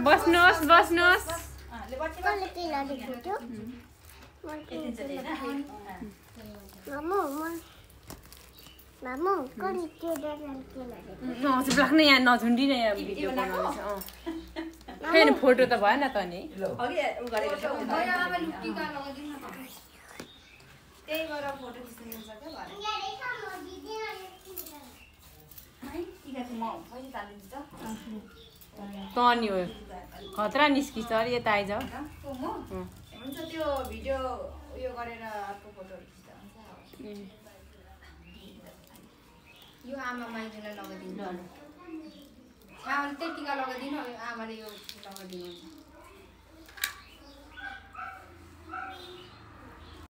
बस्नुहोस् बस्नुहोस् हजुर लाग्ने यहाँ नझुन्डिन यहाँ भिडियो बनाउँछ फेरि फोटो त भएन त नि त नि हो खतरा निस्किन्छ अरे यता आइज हुन्छ त्यो भिडियो उयो गरेर अर्को फोटोहरु खिच्दा हुन्छ यो आमा माइजूलाई लगाइदिनु छाउले त्यही टिका लगाइदिनु आमाले यो लगाइदिनु हुन्छ